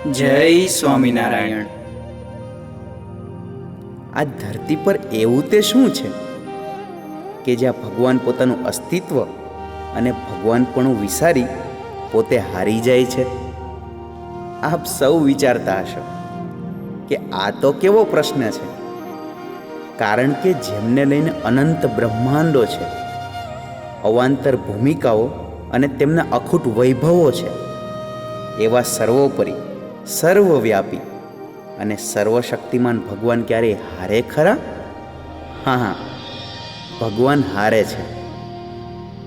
જય સ્વામિનારાયણ. આ ધરતી પર એવું તે શું છે કે જ્યાં ભગવાન પોતાનું અસ્તિત્વ અને ભગવાનપણું વિસારી પોતે હારી જાય છે? આપ સૌ વિચારતા હશો કે આ તો કેવો પ્રશ્ન છે, કારણ કે જેમને લઈને અનંત બ્રહ્માંડો છે, અવાંતર ભૂમિકાઓ અને તેમના અખૂટ વૈભવો છે, એવા સર્વોપરી, સર્વવ્યાપી અને સર્વશક્તિમાન ભગવાન ક્યારેય હારે ખરા? હા, ભગવાન હારે છે.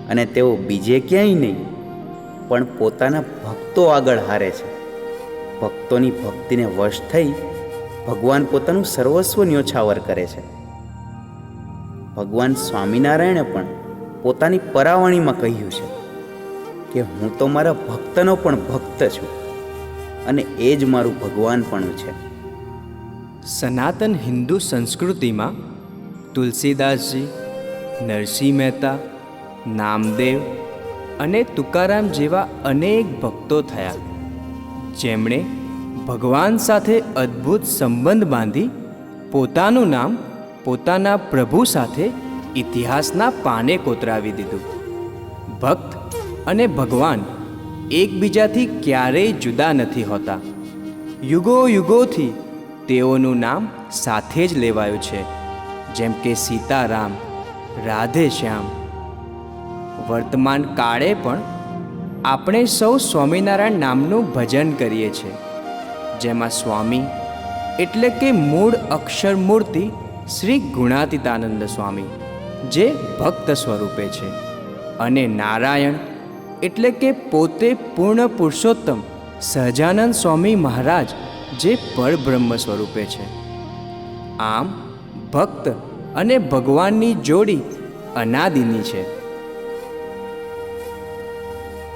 અને તેઓ બીજે ક્યાંય નહીં પણ પોતાના ભક્તો આગળ હારે છે. ભક્તોની ભક્તિને વશ થઈ ભગવાન પોતાનું સર્વસ્વ ન્યોછાવર કરે છે. ભગવાન સ્વામિનારાયણે પણ પોતાની પરાવાણીમાં કહ્યું છે કે હું તો મારા ભક્તનો પણ ભક્ત છું અને એ જ મારું ભગવાનપણું છે. સનાતન હિન્દુ સંસ્કૃતિમાં તુલસીદાસજી, નરસિંહ મહેતા, નામદેવ અને તુકારામ જેવા અનેક ભક્તો થયા, જેમણે ભગવાન સાથે અદ્ભુત સંબંધ બાંધી પોતાનું નામ પોતાના પ્રભુ સાથે ઇતિહાસના પાને કોતરાવી દીધું. ભક્ત અને ભગવાન એકબીજાથી ક્યારેય જુદા નથી હોતા. યુગો યુગોથી તેઓનું નામ સાથે જ લેવાયું છે, જેમ કે સીતારામ, રાધે શ્યામ. વર્તમાન કાળે પણ આપણે સૌ સ્વામિનારાયણ નામનું ભજન કરીએ છીએ, જેમાં સ્વામી એટલે કે મૂળ અક્ષર મૂર્તિ શ્રી ગુણાતીતાનંદ સ્વામી, જે ભક્ત સ્વરૂપે છે, અને નારાયણ એટલે કે પોતે પૂર્ણ પુરુષોત્તમ સહજાનંદ સ્વામી મહારાજ, જે પરબ્રહ્મ સ્વરૂપે છે. આમ ભક્ત અને ભગવાનની જોડી અનાદિની છે.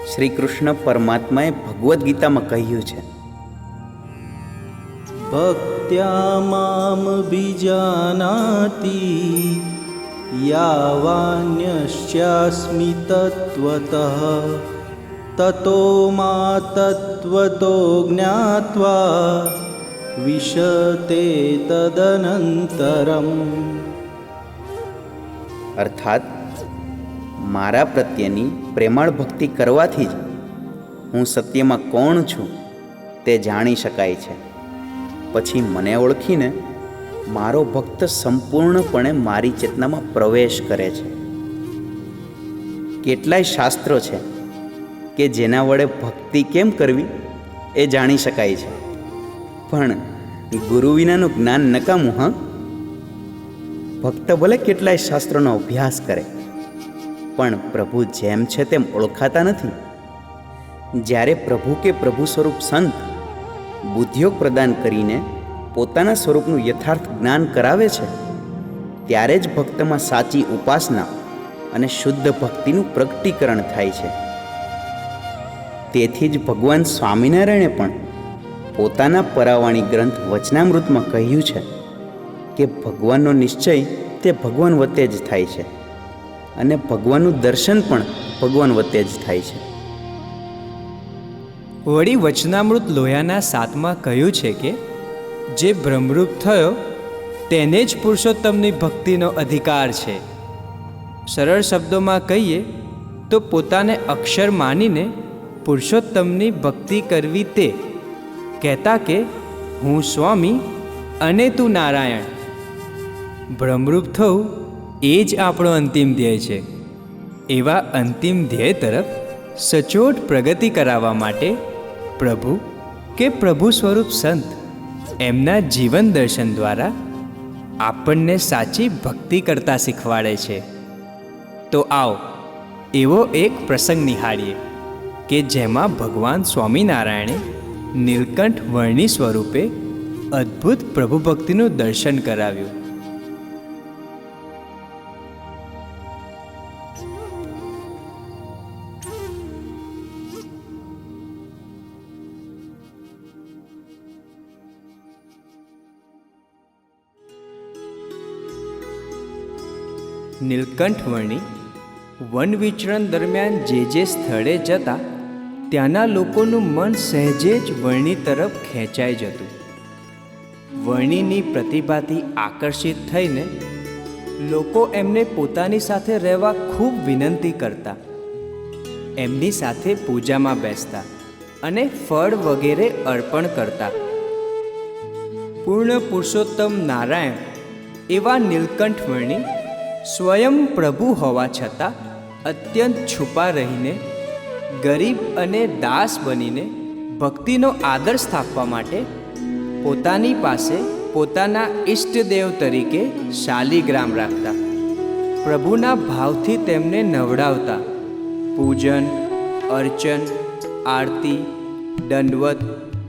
શ્રી કૃષ્ણ પરમાત્માએ ભગવદ્ ગીતામાં કહ્યું છે, ભક્ત્યા મામ બીજાનાતિ યાવાન્યશ્ચાસ્મિ તત્વતઃ તતો મા તત્વતો જ્ઞાત્વા વિશતે તદનંતરમ. અર્થાત મારા પ્રત્યેની પ્રેમાળ ભક્તિ કરવાથી જ હું સત્યમાં કોણ છું તે જાણી શકાય છે. પછી મને ઓળખીને મારો ભક્ત સંપૂર્ણપણે મારી ચેતનામાં પ્રવેશ કરે છે. કેટલાય શાસ્ત્રો છે કે જેના વડે ભક્તિ કેમ કરવી એ જાણી શકાય છે, પણ ગુરુ વિનાનું જ્ઞાન નકામું. હા, ભક્ત ભલે કેટલાય શાસ્ત્રોનો અભ્યાસ કરે, પણ પ્રભુ જેમ છે તેમ ઓળખાતા નથી. જ્યારે પ્રભુ કે પ્રભુ સ્વરૂપ સંત બુદ્ધિયોગ પ્રદાન કરીને પોતાના સ્વરૂપનું યથાર્થ જ્ઞાન કરાવે છે, ત્યારે જ ભક્તમાં સાચી ઉપાસના અને શુદ્ધ ભક્તિનું પ્રગટીકરણ થાય છે. તેથી જ ભગવાન સ્વામિનારાયણે પણ પોતાના પરાવાણી ગ્રંથ વચનામૃતમાં કહ્યું છે કે ભગવાનનો નિશ્ચય તે ભગવાન વતે જ થાય છે અને ભગવાનનું દર્શન પણ ભગવાન વતે જ થાય છે. વળી વચનામૃત લોયાના 7માં કહ્યું છે કે જે બ્રહ્મરૂપ થયો તેને જ પુરુષોત્તમની ભક્તિનો અધિકાર છે. સરળ શબ્દોમાં કહીએ તો પોતાને અક્ષર માનીને પુરુષોત્તમની ભક્તિ કરવી, તે કહેતા કે હું સ્વામી અને તું નારાયણ. બ્રહ્મરૂપ થવું એ જ આપણો અંતિમ ધ્યેય છે. એવા અંતિમ ધ્યેય તરફ સચોટ પ્રગતિ કરાવવા માટે પ્રભુ કે પ્રભુ સ્વરૂપ સંત એમના જીવન દર્શન દ્વારા આપણને સાચી ભક્તિ કરતા શીખવાડે છે. તો આવો એવો એક પ્રસંગ નિહાળીએ કે જેમાં ભગવાન સ્વામિનારાયણે નીલકંઠ વર્ણી સ્વરૂપે અદ્ભુત પ્રભુ ભક્તિનું દર્શન કરાવ્યું. નીલકંઠ વર્ણી વન વિચરણ દરમિયાન જે સ્થળે જતા ત્યાંના લોકોનું મન સહેજે જ વર્ણી તરફ ખેંચાઈ જતું. વર્ણીની પ્રતિભાથી આકર્ષિત થઈને લોકો એમને પોતાની સાથે રહેવા ખૂબ વિનંતી કરતા, એમની સાથે પૂજામાં બેસતા અને ફળ વગેરે અર્પણ કરતા. પૂર્ણ પુરુષોત્તમ નારાયણ એવા નીલકંઠ વર્ણી સ્વયં પ્રભુ હોવા છતાં અત્યંત છુપા રહીને, ગરીબ અને દાસ બનીને ભક્તિનો આદર સ્થાપવા માટે પોતાની પાસે પોતાના ઈષ્ટદેવ તરીકે શાલિગ્રામ રાખતા. પ્રભુના ભાવથી તેમને નવડાવતા, પૂજન, અર્ચન, આરતી, દંડવત,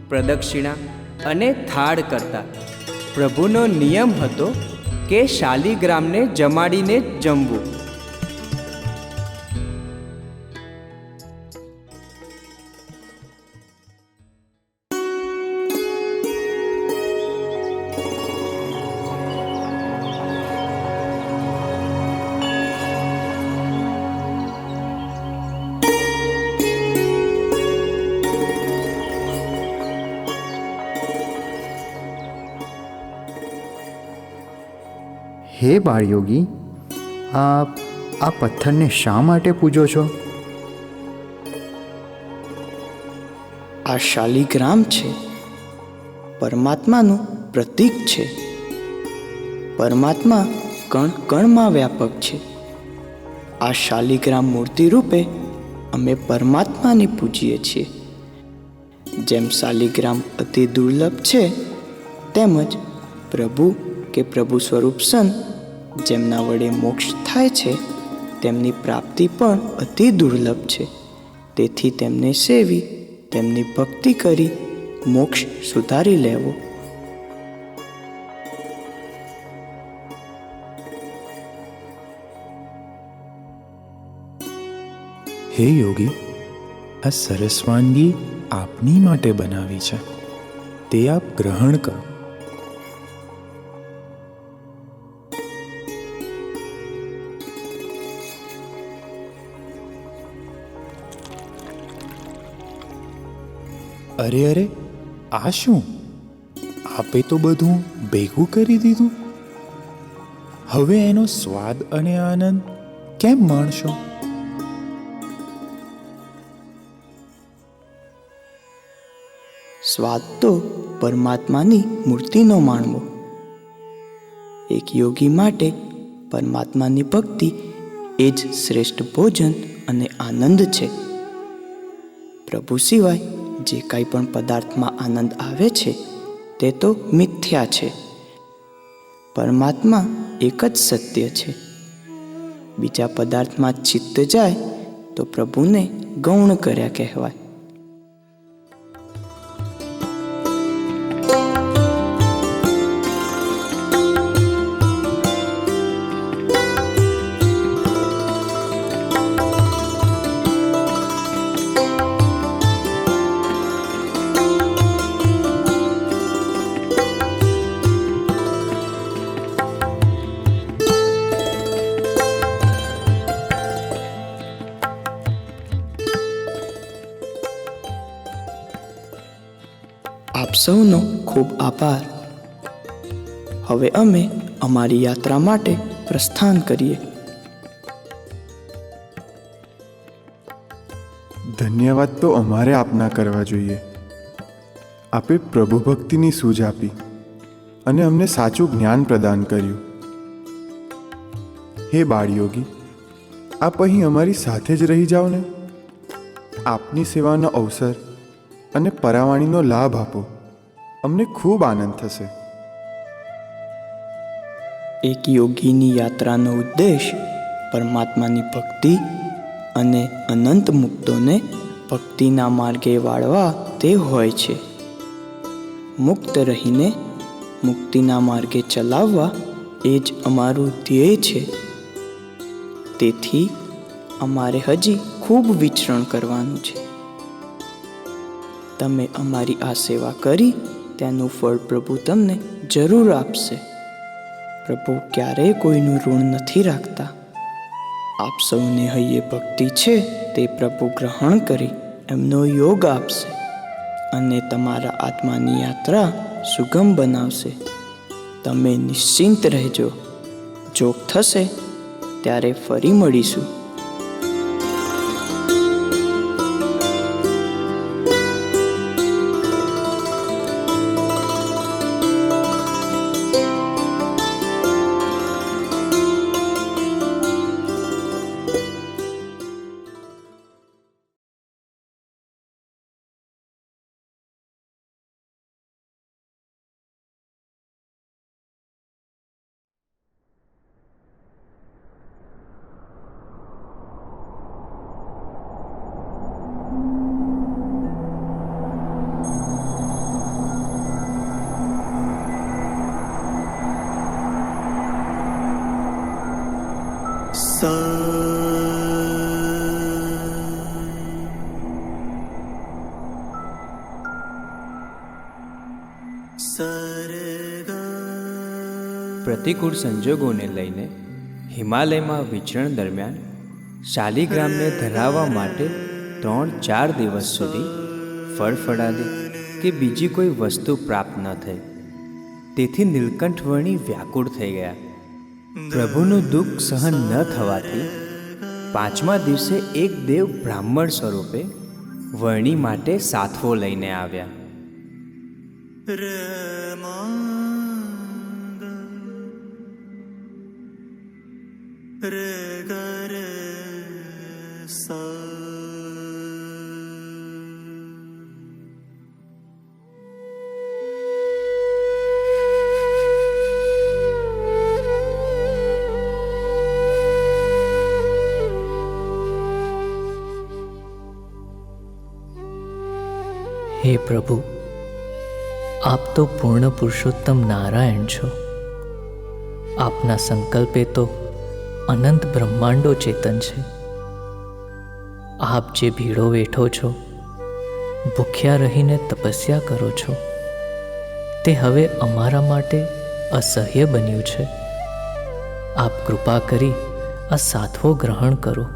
પ્રદક્ષિણા અને થાળ કરતા. પ્રભુનો નિયમ હતો કે શાલિગ્રામને જમાડીને જ જમવું. હે બાળયોગી, આપ આ પથ્થરને શા માટે પૂજો છો? આ શાલિગ્રામ છે, પરમાત્માનું પ્રતીક છે. પરમાત્મા કણ કણમાં વ્યાપક છે. આ શાલિગ્રામ મૂર્તિ રૂપે અમે પરમાત્માને પૂજીએ છીએ. જેમ શાલિગ્રામ અતિ દુર્લભ છે, તેમજ પ્રભુ કે પ્રભુ સ્વરૂપ સંત જેમના વડે મોક્ષ થાય છે, તેમની પ્રાપ્તિ પણ અતિ દુર્લભ છે. તેથી તેમને સેવી, તેમની ભક્તિ કરી મોક્ષ સુધારી લેવો. હે યોગી, આ સરસ વાનગી આપની માટે બનાવી છે, તે આપ ગ્રહણ કરો. અરે અરે, આ શું? આપે તો બધું ભેગું કરી દીધું. હવે એનો સ્વાદ અને આનંદ કેમ માણશો? સ્વાદ તો પરમાત્માની મૂર્તિનો માણવો. એક યોગી માટે પરમાત્માની ભક્તિ એ જ શ્રેષ્ઠ ભોજન અને આનંદ છે. પ્રભુ સિવાય જે કાંઈ પણ પદાર્થમાં આનંદ આવે છે તે તો મિથ્યા છે. પરમાત્મા એક જ સત્ય છે. બીજા પદાર્થમાં ચિત્ત જાય તો પ્રભુને ગૌણ કર્યા કહેવાય. આપ સૌનો ખૂબ આભાર. હવે અમે અમારી યાત્રા માટે પ્રસ્થાન કરીએ. ધન્યવાદ તો અમારે આપના કરવા જોઈએ. આપે પ્રભુ ભક્તિની સૂઝ આપી અને અમને સાચું જ્ઞાન પ્રદાન કર્યું. હે બાળયોગી, આપ અહીં અમારી સાથે જ રહી જાઓ ને. આપની સેવાનો અવસર અને પરાવાણીનો લાભ આપો, અમને ખૂબ આનંદ થશે. એક યોગીની યાત્રાનો ઉદ્દેશ પરમાત્માની ભક્તિ અને અનંત મુક્તોને ભક્તિના માર્ગે વાળવા તે હોય છે. મુક્ત રહીને મુક્તિના માર્ગે ચલાવવા એ જ અમારું ધ્યેય છે. તેથી અમારે હજી ખૂબ વિચરણ કરવાનું છે. તમે અમારી આ સેવા કરી તેનું ફળ પ્રભુ તમને જરૂર આપશે. પ્રભુ ક્યારેય કોઈનું ઋણ નથી રાખતા. આપ સૌને હૈયે ભક્તિ છે તે પ્રભુ ગ્રહણ કરી એમનો યોગ આપશે અને તમારા આત્માની યાત્રા સુગમ બનાવશે. તમે નિશ્ચિંત રહેજો. જોગ થશે ત્યારે ફરી મળીશું. પ્રતિકૂળ સંજોગોને લઈને હિમાલયમાં વિચરણ દરમિયાન શાલિગ્રામને ધરાવવા માટે 3-4 દિવસ સુધી ફળફળાદી કે બીજી કોઈ વસ્તુ પ્રાપ્ત ન થઈ. તેથી નીલકંઠ વર્ણી વ્યાકુળ થઈ ગયા. પ્રભુનું દુઃખ સહન ન થવાથી 5મા દિવસે એક દેવ બ્રાહ્મણ સ્વરૂપે વર્ણી માટે સાથવો લઈને આવ્યા. હે પ્રભુ, આપ તો પૂર્ણ પુરુષોત્તમ નારાયણ છો. આપના સંકલ્પે તો અનંત બ્રહ્માંડો ચેતન છે. આપ જે ભીડો વેઠો છો, ભૂખ્યા રહીને તપસ્યા કરો છો, તે હવે અમારા માટે અસહ્ય બન્યું છે. આપ કૃપા કરી આ સાથવો ગ્રહણ કરો.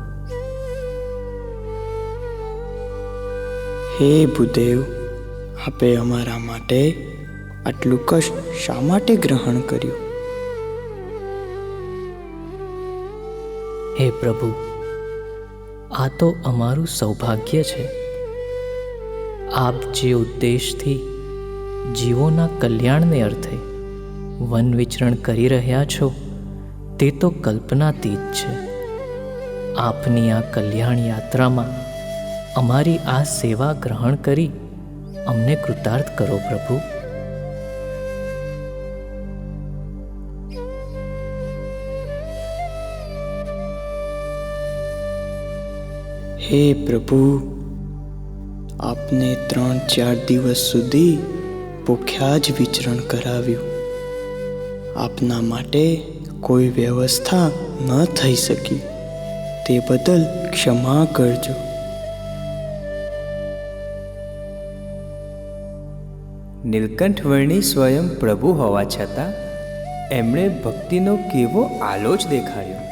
હે ભૂદેવ, આપે અમારા માટે આટલું કષ્ટ શા માટે ગ્રહણ કર્યું? હે પ્રભુ, આ તો અમારું સૌભાગ્ય છે. આપ જે ઉદ્દેશથી જીવોના કલ્યાણને અર્થે વન વિચરણ કરી રહ્યા છો, તે તો કલ્પનાતીત છે. આપની આ કલ્યાણ યાત્રામાં અમારી આ સેવા ગ્રહણ કરી અમને કૃતાર્થ કરો પ્રભુ. હે પ્રભુ, આપને 3-4 દિવસ સુધી ભૂખ્યા જ વિચરણ કરાવ્યું. આપના માટે કોઈ વ્યવસ્થા ન થઈ શકી, તે બદલ ક્ષમા કરજો. નીલકંઠ વર્ણી સ્વયં પ્રભુ હોવા છતાં એમણે ભક્તિનો કેવો આલોચ દેખાડ્યો.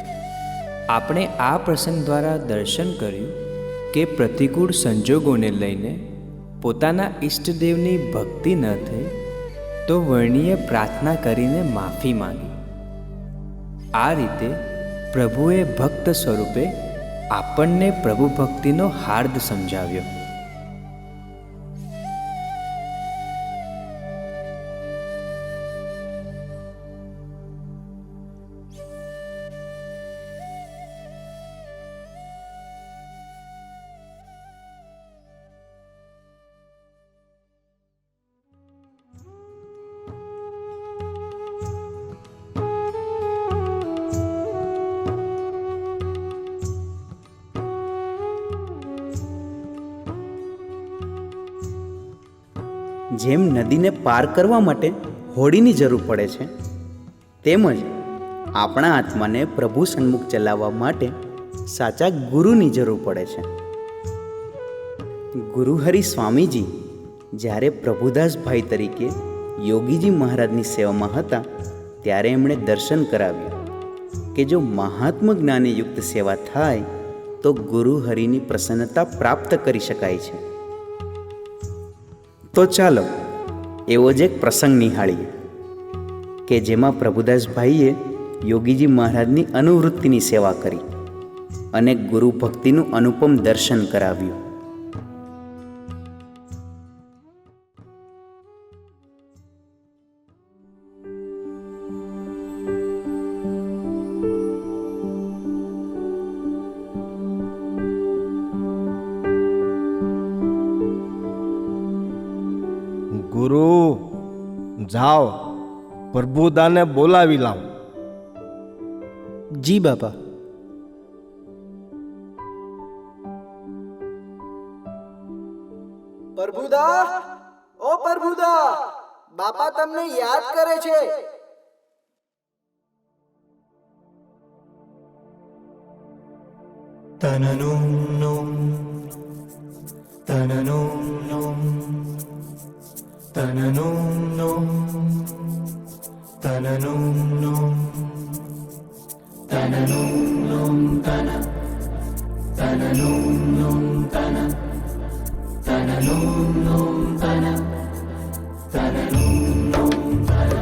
આપણે આ પ્રસંગ દ્વારા દર્શન કર્યું કે પ્રતિકૂળ સંજોગોને લઈને પોતાના ઈષ્ટદેવની ભક્તિ ન થઈ તો વર્ણીએ પ્રાર્થના કરીને માફી માંગી. આ રીતે પ્રભુએ ભક્ત સ્વરૂપે આપણને પ્રભુ ભક્તિનો હાર્દ સમજાવ્યો. જેમ નદીને પાર કરવા માટે હોડીની જરૂર પડે છે, તેમજ આપણા આત્માને પ્રભુ સન્મુખ ચલાવવા માટે સાચા ગુરુની જરૂર પડે છે. ગુરુહરિ સ્વામીજી જ્યારે પ્રભુદાસભાઈ તરીકે યોગીજી મહારાજની સેવામાં હતા, ત્યારે એમણે દર્શન કરાવ્યું કે જો મહાત્મ જ્ઞાને યુક્ત સેવા થાય તો ગુરુ હરિની પ્રસન્નતા પ્રાપ્ત કરી શકાય છે. તો ચાલો એવો જ એક પ્રસંગ નિહાળીએ કે જેમાં પ્રભુદાસભાઈએ યોગીજી મહારાજની અનુવૃત્તિની સેવા કરી અને ગુરુ ભક્તિનું અનુપમ દર્શન કરાવ્યું. ગુરુ, જાઓ, પ્રભુદાને બોલાવી લાવો. જી બાપા. પ્રભુદા, ઓ પ્રભુદા, બાપા તમને યાદ કરે છે. તનનું નું તનનું નું તનનું નું તનનું નું તનનું નું તન તનનું નું તન તનનું નું તન તનનું નું તન.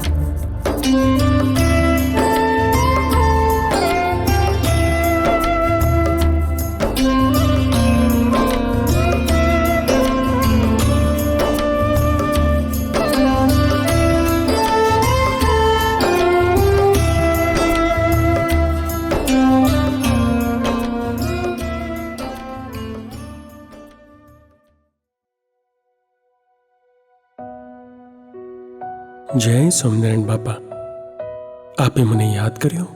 જય સ્વામિનારાયણ બાપા, આપે મને યાદ કર્યો.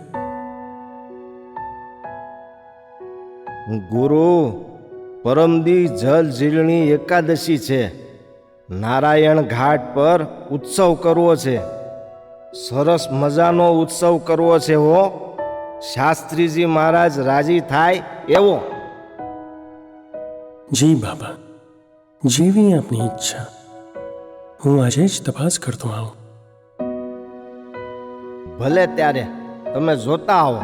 ગુરુ, પરમદી જલ ઝીલણી એકાદશી છે. નારાયણ ઘાટ પર ઉત્સવ કરવો છે. સરસ મજાનો ઉત્સવ કરવો છે હો. શાસ્ત્રીજી મહારાજ રાજી થાય એવો. જી બાબા, જેવી આપની ઈચ્છા. હું આજે જ તપાસ કરતો આવું. ભલે, ત્યારે તમે જોતા આવો.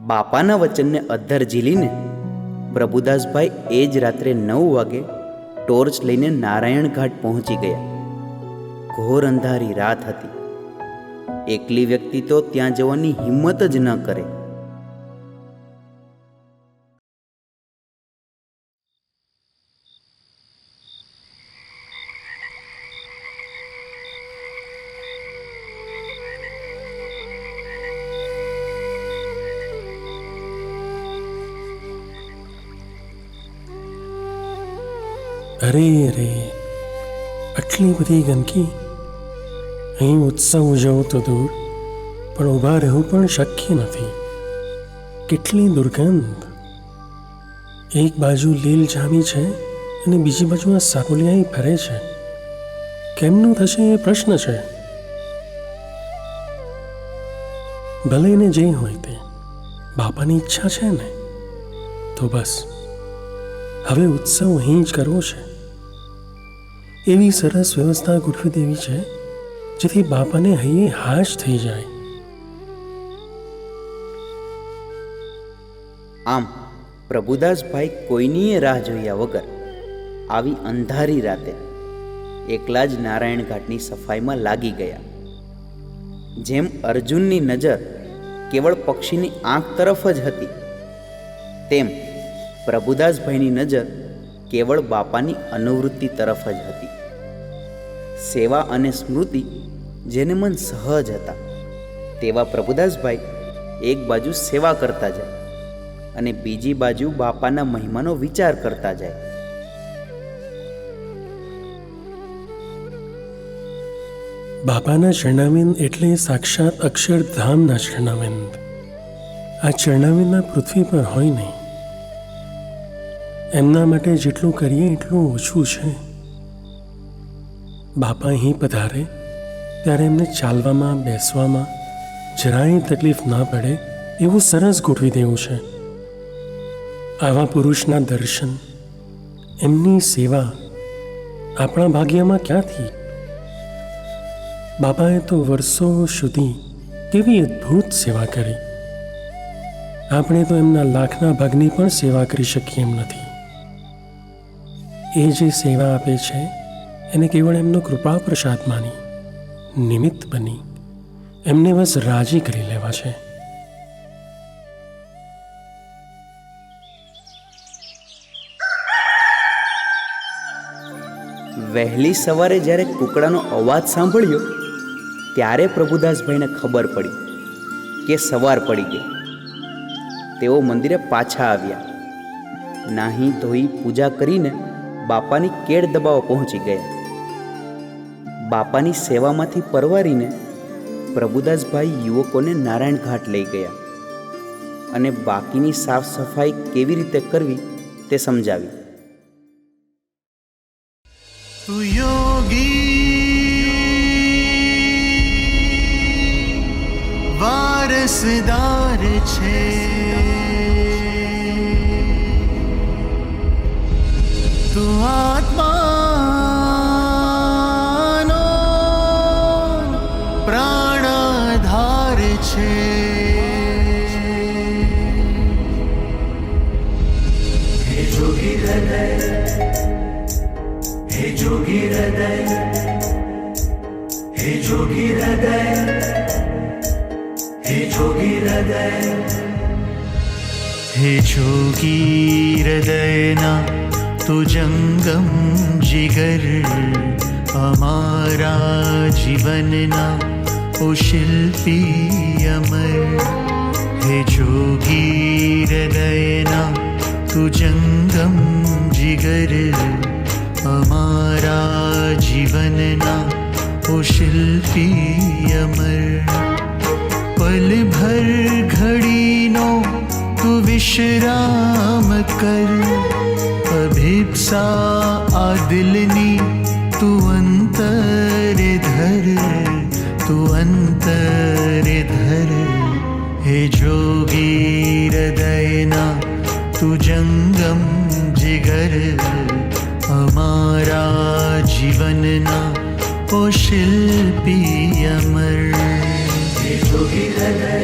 બાપાના વચનને અધ્ધર ઝીલીને પ્રભુદાસભાઈ એ જ રાત્રે 9 વાગે ટોર્ચ લઈને નારાયણ ઘાટ પહોંચી ગયા. ઘોર અંધારી રાત હતી. એકલી વ્યક્તિ તો ત્યાં જવાની હિંમત જ ન કરે. અરે અરે, આટલી બધી ગંદકી! અહીં ઉત્સવ ઉજવવો તો દૂર, પણ ઊભા રહેવું પણ શક્ય નથી. કેટલી દુર્ગંધ! એક બાજુ લીલ જામી છે અને બીજી બાજુ આ સાકોલિયાઈ ફરે છે. કેમનું થશે એ પ્રશ્ન છે. ભલે એને જે હોય તે, બાપાની ઈચ્છા છે ને, તો બસ હવે ઉત્સવ અહીં જ કરવો છે. એવી સરસ વ્યવસ્થા ગોઠવી દેવી છે જેથી બાપાને હૈયે હાશ થઈ જાય. આમ પ્રભુદાસભાઈ કોઈનીએ રાહ જોયા વગર આવી અંધારી રાતે એકલા જ નારાયણ ઘાટની સફાઈમાં લાગી ગયા. જેમ અર્જુનની નજર કેવળ પક્ષીની આંખ તરફ જ હતી, તેમ પ્રભુદાસભાઈની નજર કેવળ બાપાની અનુવૃત્તિ તરફ જ હતી. સેવા અને સ્મૃતિ જેને મન સહજ હતા, તેવા પ્રભુદાસભાઈ એક બાજુ સેવા કરતા જાય અને બીજી બાજુ બાપાના મહિમાનો વિચાર કરતા જાય. બાપાના ચરણાવિંદ એટલે સાક્ષાત અક્ષરધામના ચરણાવિંદ. આ ચરણાવિંદના પૃથ્વી પર હોય નહીં. એમના માટે જેટલું કરીએ એટલું ઓછું છે. બાપા અહીં પધારે ત્યારે એમને ચાલવામાં, બેસવામાં જરાય તકલીફ ના પડે એવું સરસ ગોઠવી દેવું છે. આવા પુરુષના દર્શન, એમની સેવા આપણા ભાગ્યમાં ક્યાંથી? બાપાએ તો વર્ષો સુધી કેવી અદ્ભુત સેવા કરી. આપણે તો એમના લાખના ભાગની પણ સેવા કરી શકીએ એમ નથી. એ જે સેવા આપે છે એને કેવળ એમનો કૃપા પ્રસાદ માની, નિમિત્ત બની એમને બસ રાજી કરી લેવા છે. વહેલી સવારે જ્યારે કૂકડાનો અવાજ સાંભળ્યો ત્યારે પ્રભુદાસભાઈને ખબર પડી કે સવાર પડી ગઈ. તેઓ મંદિરે પાછા આવ્યા. નાહી ધોઈ પૂજા કરીને બાપાની કેળ દબાવવા પહોંચી ગયા. બાપાની સેવામાંથી પરવારીને પ્રભુદાસભાઈ યુવકોને નારાયણ ઘાટ લઈ ગયા અને બાકીની સાફ સફાઈ કેવી રીતે કરવી તે સમજાવી. તું યોગી વારસદાર છે, તું આત્માનો પ્રાણાધાર છે. હે જોગી હૃદય, હે જોગી હૃદય, હે જોગી હૃદય, હે જોગી હૃદય, હે જોગી હૃદયના તું જંગમ જીગર અમારા જીવનના ઓ શિલ્પી અમર. હે જોગી હૃદયના તું જંગમ જીગર અમારા જીવનના ઓ શિલ્પી અમર. પલ ભર ઘડીનો તું વિશ્રામ કર, અભિપ્સા આ દિલની તું અંતરે ધર, તું અંતરે ધર. હે જોગી હૃદયના તું જંગમ જીગર અમારા જીવનના ઓ શિલ્પી અમર. હે જોગી હૃદય,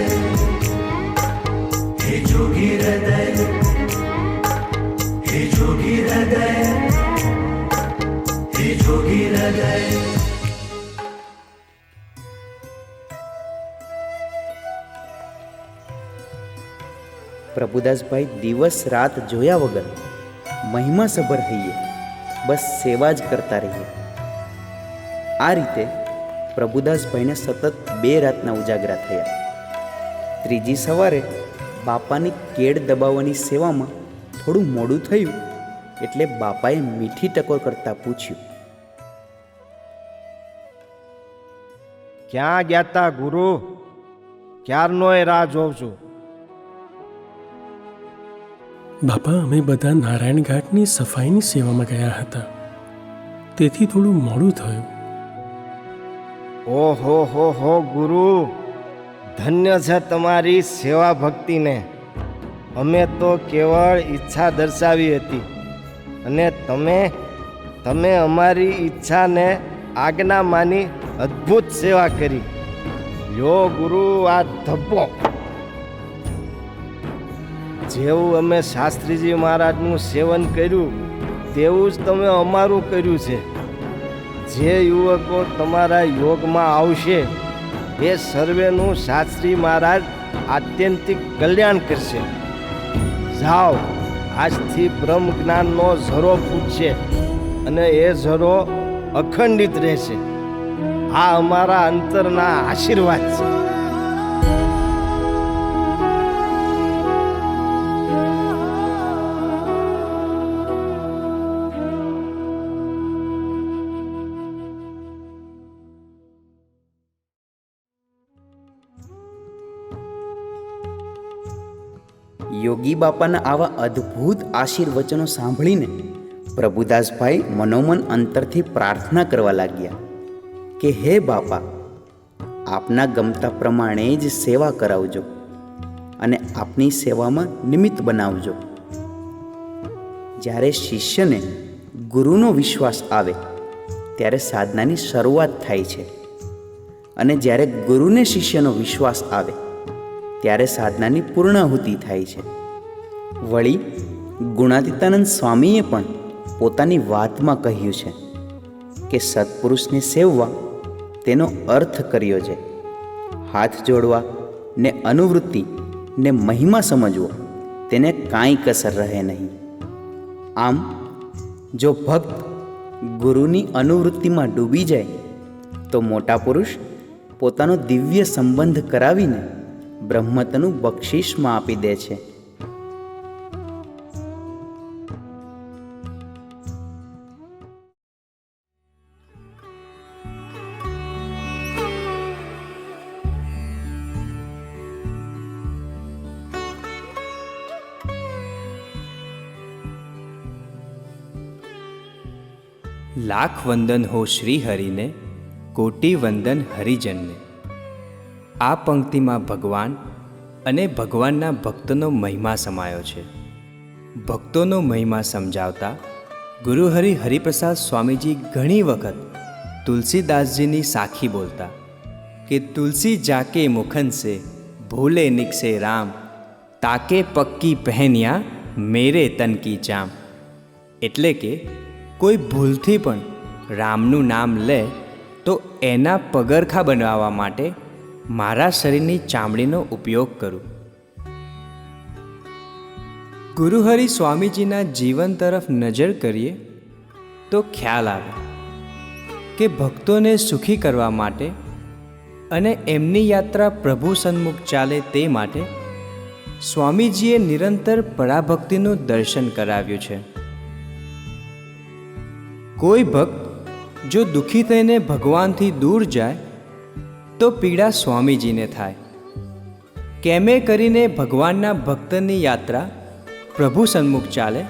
હે જોગી હૃદય, હે જોગી હૃદય, હે જોગી હૃદય. પ્રભુદાસભાઈ દિવસ રાત જોયા વગર મહિમાસભર રહીએ, બસ સેવા જ કરતા રહીએ. આ રીતે પ્રભુદાસભાઈને સતત 2 રાતના ઉજાગરા થયા. ત્રીજી સવારે બાપાની કેળ દબાવવાની સેવામાં થોડું મોડું થયું એટલે બાપાએ મીઠી ટકોર કરતા પૂછ્યું, ક્યાં ગયા તા ગુરુ? ક્યારનોય રાહ જોઉં છું. બાપા, અમે બધા નારાયણ ઘાટની સફાઈની સેવામાં ગયા હતા, તેથી થોડું મોડું થયું. ઓહો હો હો ગુરુ, ધન્ય છે તમારી સેવા ભક્તિને. અમે તો કેવળ ઈચ્છા દર્શાવી હતી અને તમે અમારી ઈચ્છાને આજ્ઞા માની અદ્ભુત સેવા કરી. યો ગુરુ, આ ધબ્બો. જેવું અમે શાસ્ત્રીજી મહારાજનું સેવન કર્યું તેવું જ તમે અમારું કર્યું છે. જે યુવકો તમારા યોગમાં આવશે એ સર્વેનું શાસ્ત્રી મહારાજ આત્યંતિક કલ્યાણ કરશે. જાઓ, આજથી બ્રહ્મ જ્ઞાનનો ઝરો ફૂટશે અને એ ઝરો અખંડિત રહેશે. આ અમારા અંતરના આશીર્વાદ છે. યોગી બાપાના આવા અદ્ભુત આશીર્વચનો સાંભળીને પ્રભુદાસભાઈ મનોમન અંતરથી પ્રાર્થના કરવા લાગ્યા કે હે બાપા, આપના ગમતા પ્રમાણે જ સેવા કરાવજો અને આપની સેવામાં નિમિત્ત બનાવજો. જ્યારે શિષ્યને ગુરુનો વિશ્વાસ આવે ત્યારે સાધનાની શરૂઆત થાય છે, અને જ્યારે ગુરુને શિષ્યનો વિશ્વાસ આવે ત્યારે સાધનાની પૂર્ણાહુતિ થાય છે. વળી ગુણાતીતાનંદ સ્વામીએ પણ પોતાની વાતમાં કહ્યું છે કે સત્પુરુષને સેવવા તેનો અર્થ કર્યો છે. હાથ જોડવા ને અનુવૃત્તિ ને મહિમા સમજવો તેને કાંઈ કસર રહે નહીં. આમ જો ભક્ત ગુરુની અનુવૃત્તિમાં ડૂબી જાય તો મોટા પુરુષ પોતાનો દિવ્ય સંબંધ કરાવીને બ્રહ્મતનું બક્ષિસમાં આપી દે છે. લાખ વંદન હો શ્રી હરિને, કોટી વંદન હરિજનને. આ પંક્તિમાં ભગવાન અને ભગવાનના ભક્તનો મહિમા સમાયો છે. ભક્તોનો મહિમા સમજાવતા ગુરુહરિ હરિપ્રસાદ સ્વામીજી ઘણી વખત તુલસીદાસજીની સાખી બોલતા કે તુલસી જાકે મુખન સે ભૂલે નિકસે રામ, તાકે પક્કી પહેન્યા મેરે તન કી ચામ. એટલે કે કોઈ ભૂલથી પણ રામનું નામ લે તો એના પગરખા બનાવવા માટે મારા શરીરની ચામડીનો ઉપયોગ કરું. ગુરુહરિ સ્વામીજીના જીવન તરફ નજર કરીએ તો ખ્યાલ આવે કે ભક્તોને સુખી કરવા માટે અને એમની યાત્રા પ્રભુ સન્મુખ ચાલે તે માટે સ્વામીજીએ નિરંતર પરાભક્તિનું દર્શન કરાવ્યું છે. કોઈ ભક્ત જો દુઃખી થઈને ભગવાનથી દૂર જાય તો પીડા સ્વામીજીને થાય. કેમે કરીને ભગવાનના ભક્તની યાત્રા પ્રભુ સન્મુખ ચાલે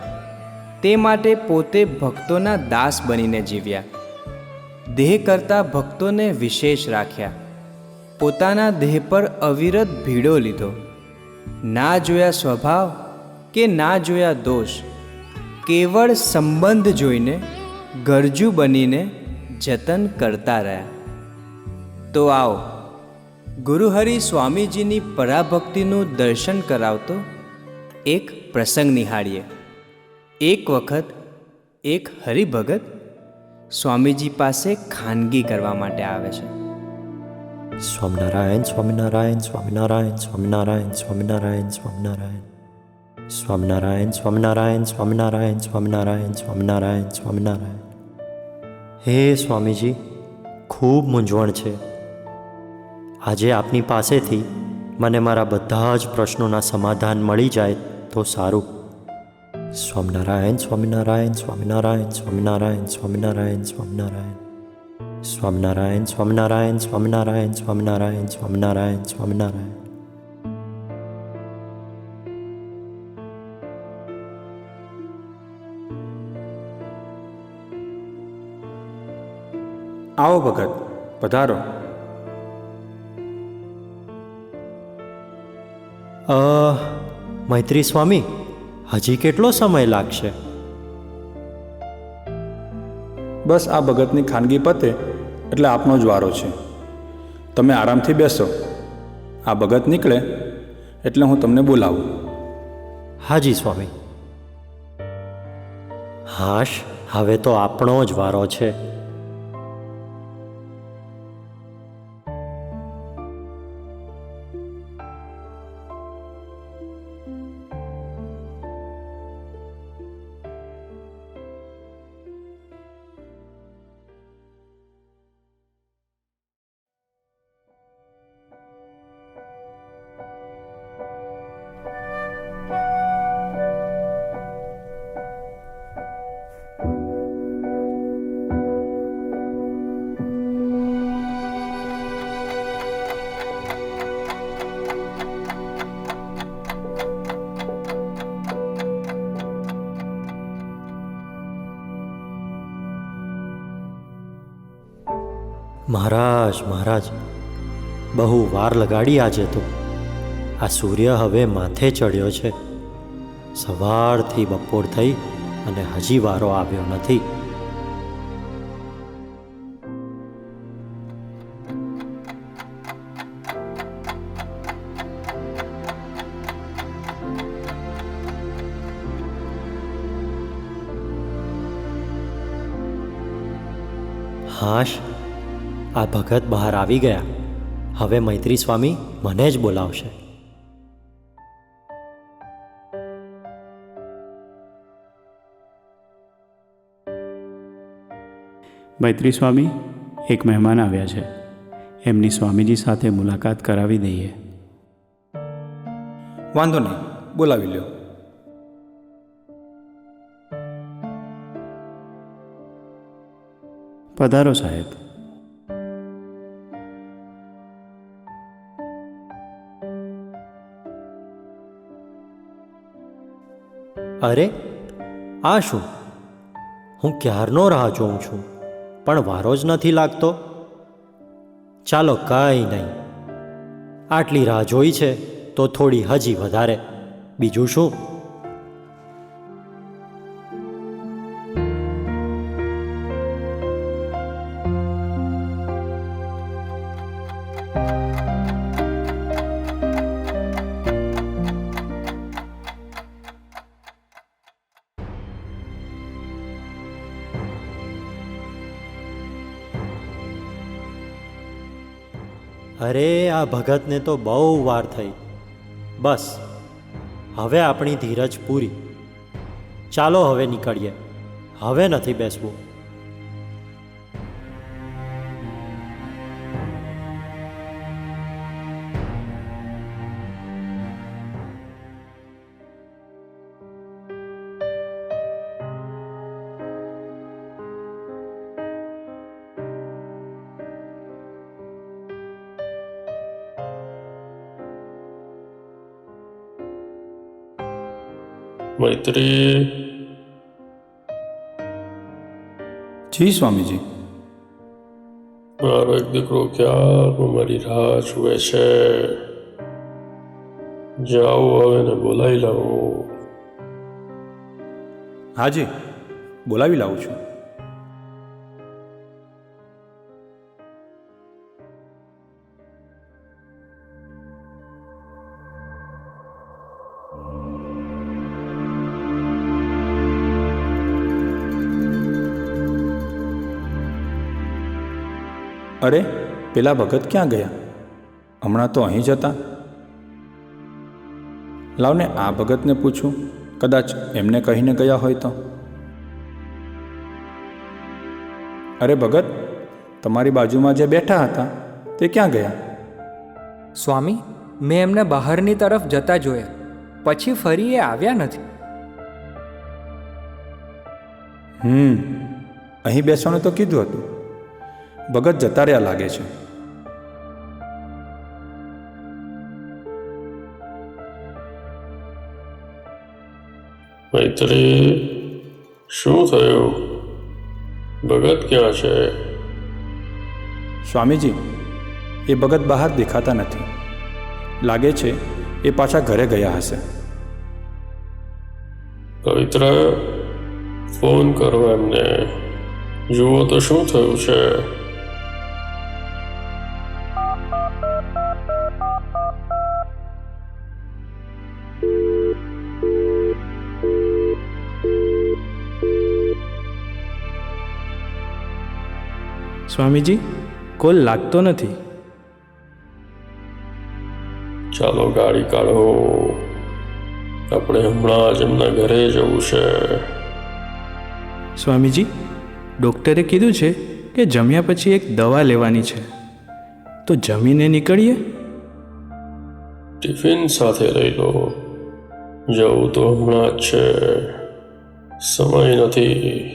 તે માટે પોતે ભક્તોના દાસ બનીને જીવ્યા. દેહ કરતાં ભક્તોને વિશેષ રાખ્યા. પોતાના દેહ પર અવિરત ભીડો લીધો. ના જોયા સ્વભાવ કે ના જોયા દોષ, કેવળ સંબંધ જોઈને ગરજુ બનીને જતન કરતા રહ્યા. તો આવો ગુરુહરિ સ્વામીજીની પરાભક્તિનું દર્શન કરાવતો એક પ્રસંગ નિહાળીએ. એક વખત એક હરિભગત સ્વામીજી પાસે ખાનગી કરવા માટે આવે છે. સ્વામિનારાયણ સ્વામિનારાયણ સ્વામિનારાયણ સ્વામિનારાયણ સ્વામિનારાયણ સ્વામિનારાયણ સ્વામિનારાયણ સ્વામિનારાયણ સ્વામિનારાયણ સ્વામિનારાયણ સ્વામિનારાયણ સ્વામિનારાયણ. હે સ્વામીજી, ખૂબ મૂંઝવણ છે. આજે આપની પાસેથી મને મારા બધા જ પ્રશ્નોના સમાધાન મળી જાય તો સારું. સ્વામિનારાયણ સ્વામિનારાયણ સ્વામિનારાયણ સ્વામિનારાયણ સ્વામિનારાયણ સ્વામિનારાયણ સ્વામિનારાયણ સ્વામિનારાયણ સ્વામિનારાયણ સ્વામિનારાયણ સ્વામિનારાયણ સ્વામિનારાયણ. આવો ભગત, પધારો. મૈત્રી સ્વામી, હજી કેટલો સમય લાગશે? બસ આ ભગતની ખાનગી પતે એટલે આપનો જ વારો છે. તમે આરામથી બેસો. આ ભગત નીકળે એટલે હું તમને બોલાવું. હાજી સ્વામી. હાશ, હવે તો આપણો જ વારો છે. મહારાજ મહારાજ, બહુ વાર લગાડી આજે તો. આ સૂર્ય હવે માથે ચડ્યો છે. સવારથી બપોર થઈ અને હજી વારો આવ્યો નથી. હાશ, આ ભગત બહાર આવી ગયા. હવે મૈત્રી સ્વામી મને જ બોલાવશે. મૈત્રી સ્વામી, એક મહેમાન આવ્યા છે. એમની સ્વામીજી સાથે મુલાકાત કરાવી દઈએ. વાંધો નહીં, બોલાવી લ્યો. પધારો સાહેબ. અરે, આ શું? હું ક્યારનો રાહ જોઉં છું, પણ વારો જ નથી લાગતો. ચાલો, કાંઈ નહીં. આટલી રાહ જોઈ છે તો થોડી હજી વધારે. બીજું શું? અરે, આ ભગતને તો બહુ વાર થઈ. બસ, હવે આપણી ધીરજ પૂરી. ચાલો હવે નીકળીએ. હવે નથી બેસવું. મૈત્રી. જી સ્વામીજી. મારો એક દીકરો ક્યારનો મારી રાહ જુએ છે. જાઓ હવે ને બોલાવી લાવું. હાજી, બોલાવી લાવું છું. અરે, પેલા ભગત ક્યાં ગયા? હમણાં તો અહીં જ હતા. લાવને આ ભગતને પૂછું, કદાચ એમને કહીને ગયા હોય તો. અરે ભગત, તમારી બાજુમાં જે બેઠા હતા તે ક્યાં ગયા? સ્વામી, મેં એમને બહારની તરફ જતા જોયા, પછી ફરી એ આવ્યા નથી. અહીં બેસવાનું તો કીધું હતું. ભગત જતા રહ્યા લાગે છે. મૈત્રી, શું થયું? ભગત ક્યાં છે? સ્વામીજી, એ ભગત બહાર દેખાતા નથી. લાગે છે એ પાછા ઘરે ગયા હશે. પવિત્ર, ફોન કરો એમને. જુઓ તો શું થયું છે. સ્વામીજી, કોલ લાગતો નથી. ચાલો ગાડી કાઢો, આપણે હમણાં જ એમના ઘરે જવું છે. સ્વામીજી, ડૉક્ટરે કીધું છે કે જમ્યા પછી એક દવા લેવાની છે, તો જમીને નીકળીએ. ટિફિન સાથે લઈ લો. જવું તો હમણાં જ છે, સમય નથી.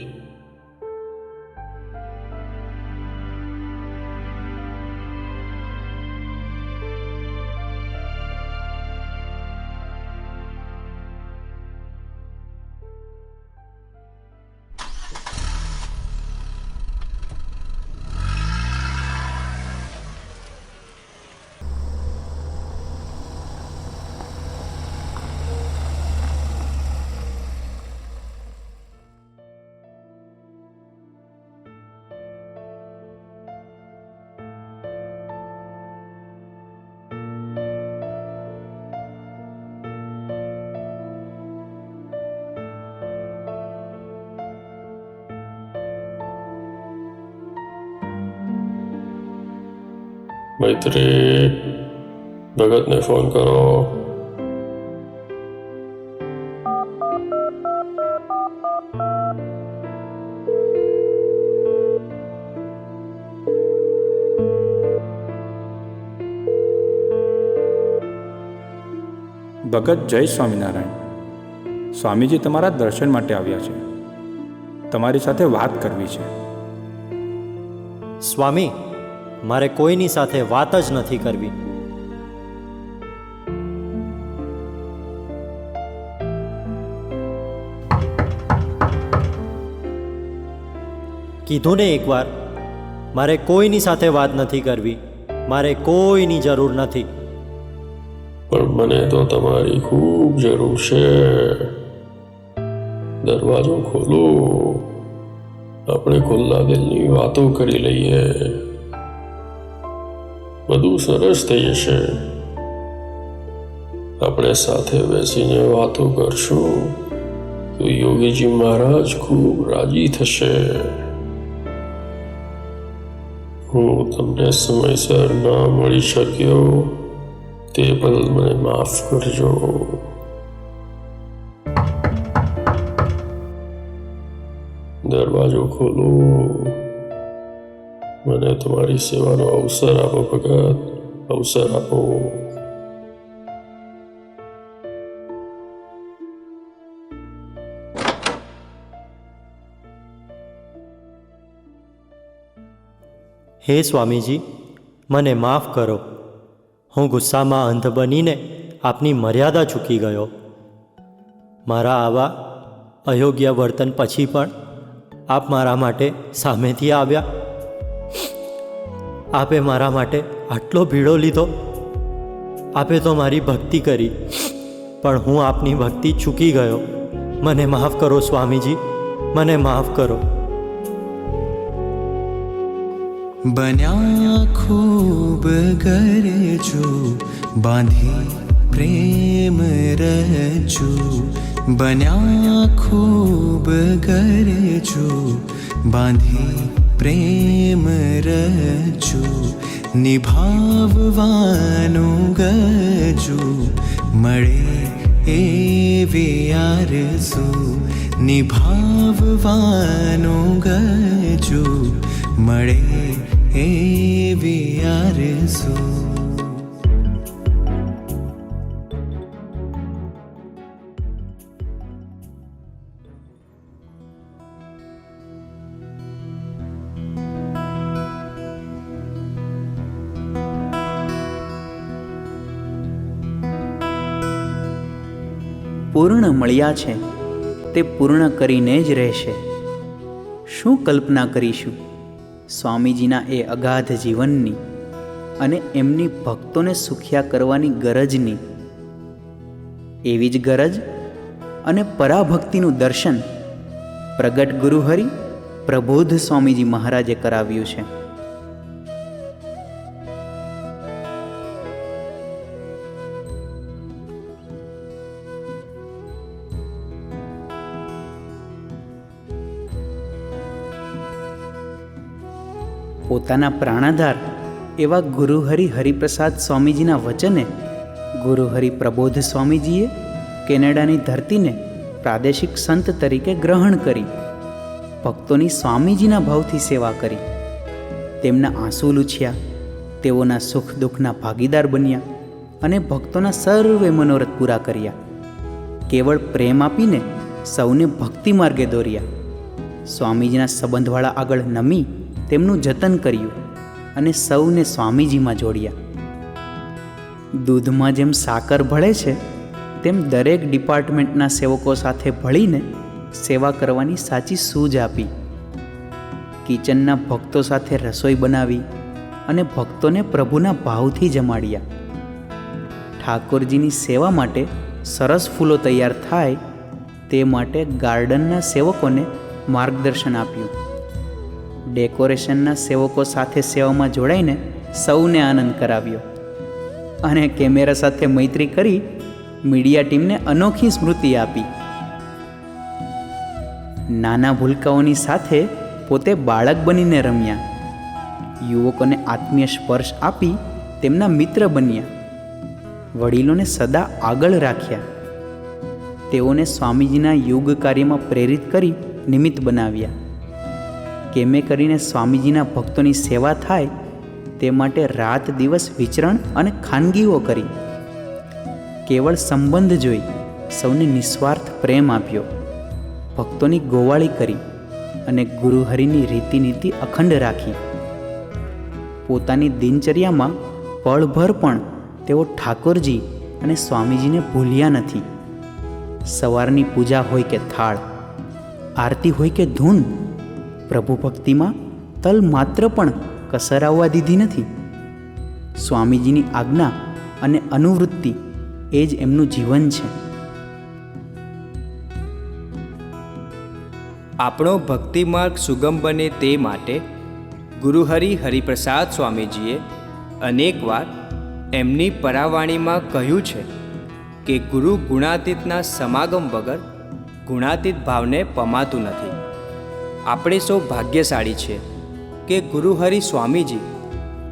મૈત્રી, ભગતને ફોન કરો. ભગત જય સ્વામિનારાયણ. સ્વામીજી તમારા દર્શન માટે આવ્યા છે. તમારી સાથે વાત કરવી છે. સ્વામી, મારે કોઈની સાથે વાત જ નથી કરવી. કીધું ને એકવાર, મારે કોઈની સાથે વાત નથી કરવી. મારે કોઈની જરૂર નથી. પણ મને તો તમારી ખૂબ જરૂર છે. દરવાજો ખોલો, આપણે ખુલ્લા દિલની વાતો કરી લઈએ. બધું સરસ થઈ જશે. આપણે સાથે બેસીને વાતો કરશું તો યોગીજી મહારાજ ખૂબ રાજી થશે. હું તમને સમયસર ના મળી શક્યો તે બદલ મને માફ કરજો. દરવાજો ખોલો, મને તમારી સેવાનો અવસર આપો ભગત, અવસર આપો. હે સ્વામીજી, મને માફ કરો. હું ગુસ્સામાં અંધ બનીને આપની મર્યાદા ચૂકી ગયો. મારા આવા અયોગ્ય વર્તન પછી પણ આપ મારા માટે સામેથી આવ્યા. આપે મારા માટે આટલો ભીડો લીધો. આપે તો મારી ભક્તિ કરી, પણ હું આપની ભક્તિ ચૂકી ગયો. મને માફ કરો સ્વામીજી, મને માફ કરો. બન્યા ખૂબ ગરજુ, બાંધી પ્રેમ રજુ. બન્યા ખૂબ ગરજુ, બાંધી પ્રેમ રજુ. નિભાવવાનું ગજુ, મળે એવી આરઝુ. નિભાવવાનું ગજુ, મળે એવી આરઝુ. પૂર્ણ મળ્યા છે તે પૂર્ણ કરીને જ રહેશે. શું કલ્પના કરીશું સ્વામીજીના એ અગાધ જીવનની અને એમની ભક્તોને સુખ્યા કરવાની ગરજની. એવી જ ગરજ અને પરાભક્તિનું દર્શન પ્રગટ ગુરુહરિ પ્રબોધ સ્વામીજી મહારાજે કરાવ્યું છે. પોતાના પ્રાણાધાર એવા ગુરુહરિ હરિપ્રસાદ સ્વામીજીના વચને ગુરુહરિ પ્રબોધ સ્વામીજીએ કેનેડાની ધરતીને પ્રાદેશિક સંત તરીકે ગ્રહણ કરી. ભક્તોની સ્વામીજીના ભાવથી સેવા કરી. તેમના આંસુ લૂછ્યા, તેઓના સુખ દુઃખના ભાગીદાર બન્યા અને ભક્તોના સર્વે મનોરથ પૂરા કર્યા. કેવળ પ્રેમ આપીને સૌને ભક્તિ માર્ગે દોર્યા. સ્વામીજીના સંબંધવાળા આગળ નમી તેમનું જતન કર્યું અને સૌને સ્વામીજીમાં જોડ્યા. દૂધમાં જેમ સાકર ભળે છે તેમ દરેક ડિપાર્ટમેન્ટના સેવકો સાથે ભળીને સેવા કરવાની સાચી સૂઝ આપી. કિચનના ભક્તો સાથે રસોઈ બનાવી અને ભક્તોને પ્રભુના ભાવથી જમાડ્યા. ઠાકોરજીની સેવા માટે સરસ ફૂલો તૈયાર થાય તે માટે ગાર્ડનના સેવકોને માર્ગદર્શન આપ્યું. ડેકોરેશનના સેવકો સાથે સેવામાં જોડાઈને સૌને આનંદ કરાવ્યો અને કેમેરા સાથે મૈત્રી કરી મીડિયા ટીમને અનોખી સ્મૃતિ આપી. નાના ભૂલકાઓની સાથે પોતે બાળક બનીને રમ્યા. યુવકોને આત્મીય સ્પર્શ આપી તેમના મિત્ર બન્યા, વડીલોને સદા આગળ રાખ્યા, તેઓને સ્વામીજીના યોગ કાર્યમાં પ્રેરિત કરી નિમિત્ત બનાવ્યા. કેમે કરીને સ્વામીજીના ભક્તોની સેવા થાય તે માટે રાત દિવસ વિચરણ અને ખાનગીઓ કરી. કેવળ સંબંધ જોઈ સૌને નિસ્વાર્થ પ્રેમ આપ્યો, ભક્તોની ગોવાળી કરી અને ગુરુહરિની રીતિનીતિ અખંડ રાખી. પોતાની દિનચર્યામાં પળભર પણ તેઓ ઠાકોરજી અને સ્વામીજીને ભૂલ્યા નથી. સવારની પૂજા હોય કે થાળ, આરતી હોય કે ધૂન, પ્રભુ ભક્તિમાં તલ માત્ર પણ કસર આવવા દીધી નથી. સ્વામીજીની આજ્ઞા અને અનુવૃત્તિ એ જ એમનું જીવન છે. આપણો ભક્તિ માર્ગ સુગમ બને તે માટે ગુરુહરિ હરિપ્રસાદ સ્વામીજીએ અનેકવાર એમની પરાવાણીમાં કહ્યું છે કે ગુરુ ગુણાતીતના સમાગમ વગર ગુણાતીત ભાવને પમાતું નથી. આપણે સૌ ભાગ્યશાળી છે કે ગુરુહરિ સ્વામીજી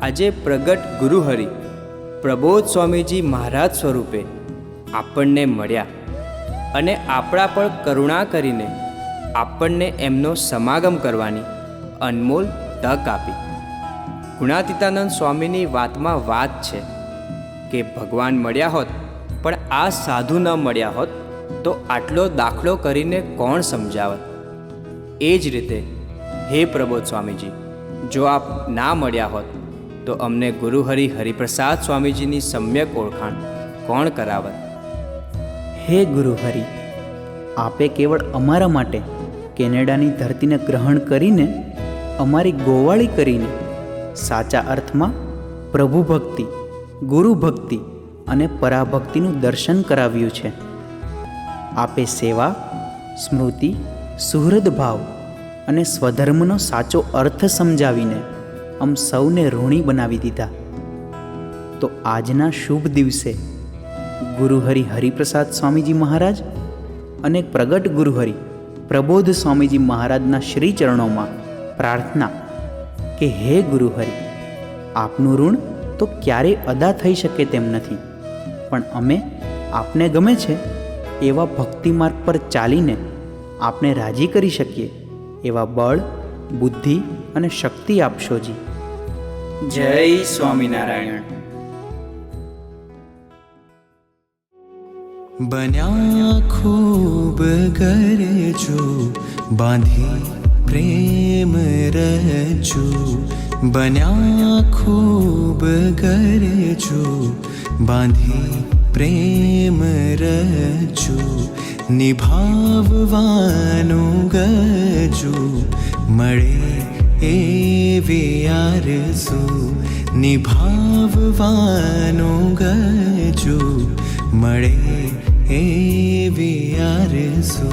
આજે પ્રગટ ગુરુહરિ પ્રબોધ સ્વામીજી મહારાજ સ્વરૂપે આપણને મળ્યા અને આપણા પર કરુણા કરીને આપણને એમનો સમાગમ કરવાની અનમોલ તક આપી. ગુણાતીતાનંદ સ્વામીની વાતમાં વાત છે કે ભગવાન મળ્યા હોત પણ આ સાધુ ન મળ્યા હોત તો આટલો દાખલો કરીને કોણ સમજાવત. એ જ રીતે હે પ્રબોધ સ્વામીજી, જો આપ ના મળ્યા હોત તો અમને ગુરુહરિ હરિપ્રસાદ સ્વામીજીની સમ્યક ઓળખાણ કોણ કરાવત. હે ગુરુહરિ, આપે કેવળ અમારા માટે કેનેડાની ધરતીને ગ્રહણ કરીને અમારી ગોવાળી કરીને સાચા અર્થમાં પ્રભુ ભક્તિ, ગુરુ ભક્તિ અને પરાભક્તિનું દર્શન કરાવ્યું છે. આપે સેવા, સ્મૃતિ, સુહૃદ ભાવ અને સ્વધર્મનો સાચો અર્થ સમજાવીને આમ સૌને ઋણી બનાવી દીધા. તો આજના શુભ દિવસે ગુરુહરિ હરિપ્રસાદ સ્વામીજી મહારાજ અને પ્રગટ ગુરુહરિ પ્રબોધ સ્વામીજી મહારાજના શ્રી ચરણોમાં પ્રાર્થના કે હે ગુરુહરિ, આપનું ઋણ તો ક્યારેય અદા થઈ શકે તેમ નથી, પણ અમે આપને ગમે છે એવા ભક્તિ માર્ગ પર ચાલીને આપને રાજી કરી શકીએ એવા બળ, બુદ્ધિ અને શક્તિ આપશોજી. જય સ્વામિનારાયણ. બન્યા ખૂબ ગરજો બાંધી પ્રેમ રજો, બન્યા ખૂબ ગરજો બાંધી પ્રેમ રજો, નિભાવવાનું ગજો મળે એવી આરઝુ, નિભાવવાનું ગજો મળે એવી આરઝુ.